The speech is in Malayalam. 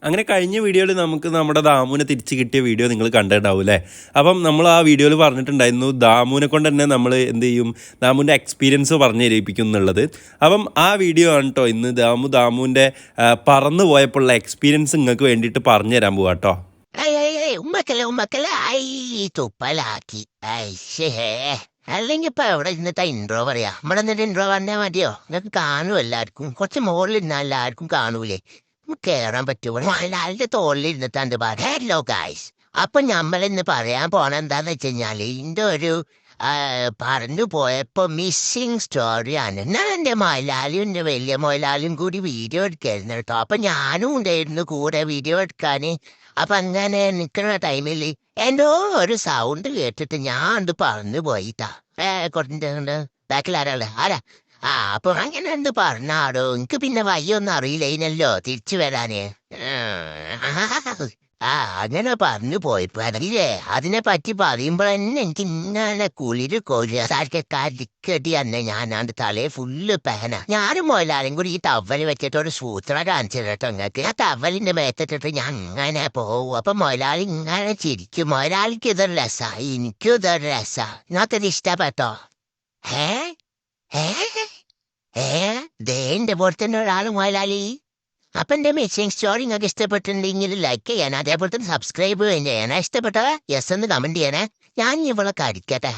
അങ്ങനെ കഴിഞ്ഞ വീഡിയോയിൽ നമുക്ക് നമ്മുടെ ദാമുവിനെ തിരിച്ച് കിട്ടിയ വീഡിയോ നിങ്ങൾ കണ്ടിട്ടുണ്ടാവും അല്ലേ? അപ്പം നമ്മൾ ആ വീഡിയോയിൽ പറഞ്ഞിട്ടുണ്ടായിരുന്നു ദാമുവിനെ കൊണ്ട് തന്നെ നമ്മൾ എന്ത് ചെയ്യും, ദാമുവിൻ്റെ എക്സ്പീരിയൻസ് പറഞ്ഞു തരിപ്പിക്കും എന്നുള്ളത്. അപ്പം ആ വീഡിയോ ആണ് കേട്ടോ ഇന്ന് ദാമുവിൻ്റെ പറന്നു പോയപ്പോഴുള്ള എക്സ്പീരിയൻസ് നിങ്ങൾക്ക് വേണ്ടിയിട്ട് പറഞ്ഞു തരാൻ പോവാ കേട്ടോ. ഉമ്മക്കല്ലേ തുപ്പലാക്കി അല്ലെങ്കിൽ ഇപ്പൊ എവിടെ ഇരുന്നിട്ടാ ഇൻട്രോ പറയാ. ഇവിടെ നിന്നിട്ട് ഇൻട്രോ പറഞ്ഞാൽ മതിയോ? നിങ്ങൾക്ക് കാണും എല്ലാവർക്കും. കുറച്ച് മുകളിൽ ഇരുന്നാൽ എല്ലാവർക്കും കാണൂലേ? കേറാൻ പറ്റുമോ? എല്ലാവരുടെ തോളിൽ ഇരുന്നിട്ടാണ്ട് പറയാ ഹലോ ഗായ്സ്. അപ്പൊ നമ്മളിന്ന് പറയാൻ പോണ എന്താന്ന് വെച്ച് കഴിഞ്ഞാല് ഇതിന്റെ ഒരു പറഞ്ഞു പോയപ്പോ മിസ്സിങ് സ്റ്റോറിയാണ്. ഞാൻ എന്റെ മൊയലാലും എന്റെ വലിയ മൊയലാലും കൂടി വീഡിയോ എടുക്കായിരുന്നു കേട്ടോ. അപ്പൊ ഞാനും ഉണ്ടായിരുന്നു കൂടെ വീഡിയോ എടുക്കാന്. അപ്പൊ അങ്ങനെ നിൽക്കുന്ന ടൈമിൽ എന്തോ ഒരു സൗണ്ട് കേട്ടിട്ട് ഞാൻ അത് പറഞ്ഞു പോയിട്ടാ. കുറച്ചുണ്ട് ബാക്കിൽ ആരാ അപ്പൊ അങ്ങനെ എന്ത് പറഞ്ഞാടോ. എനിക്ക് പിന്നെ വയ്യൊന്നും അറിയില്ലല്ലോ തിരിച്ചു വരാനേ. അങ്ങനെ പറഞ്ഞു പോയപ്പോ അറിയില്ലേ, അതിനെ പറ്റി പറയുമ്പോഴന്നെ എനിക്ക് ഇങ്ങനെ കുളിര് കൊലിക്കടി തന്നെ. ഞാനാണ്ട് തലയെ ഫുള്ള് പേന. ഞാനും മൊയലാലും കൂടി ഈ ടവല് വെച്ചിട്ട് ഒരു സൂത്രം കാണിച്ചു കേട്ടോ നിങ്ങൾക്ക്. ആ ടവലിന്റെ മേത്തിട്ടിട്ട് ഞാൻ അങ്ങനെ പോവും. അപ്പൊ മൊയലാളി ഇങ്ങനെ ചിരിക്കും. മൊയലാളിക്ക് ഇതൊരു രസാ, എനിക്കും ഇതൊരു രസാ. ഇങ്ങനത്തെ ഇഷ്ടപ്പെട്ടോ? ദേന്റെ പോലെ തന്നെ ഒരാള് മൊയലാളി. അപ്പൊ എന്റെ മിസ്സിംഗ് സ്റ്റോറി നിങ്ങൾക്ക് ഇഷ്ടപ്പെട്ടിട്ടുണ്ടെങ്കിൽ ലൈക്ക് ചെയ്യാൻ, അതേപോലെ തന്നെ സബ്സ്ക്രൈബ് ചെയ്യാൻ. ഇഷ്ടപ്പെട്ട യെസ് എന്ന് കമന്റ് ചെയ്യണേ. ഞാൻ ഇവളെ കടിക്കട്ടെ.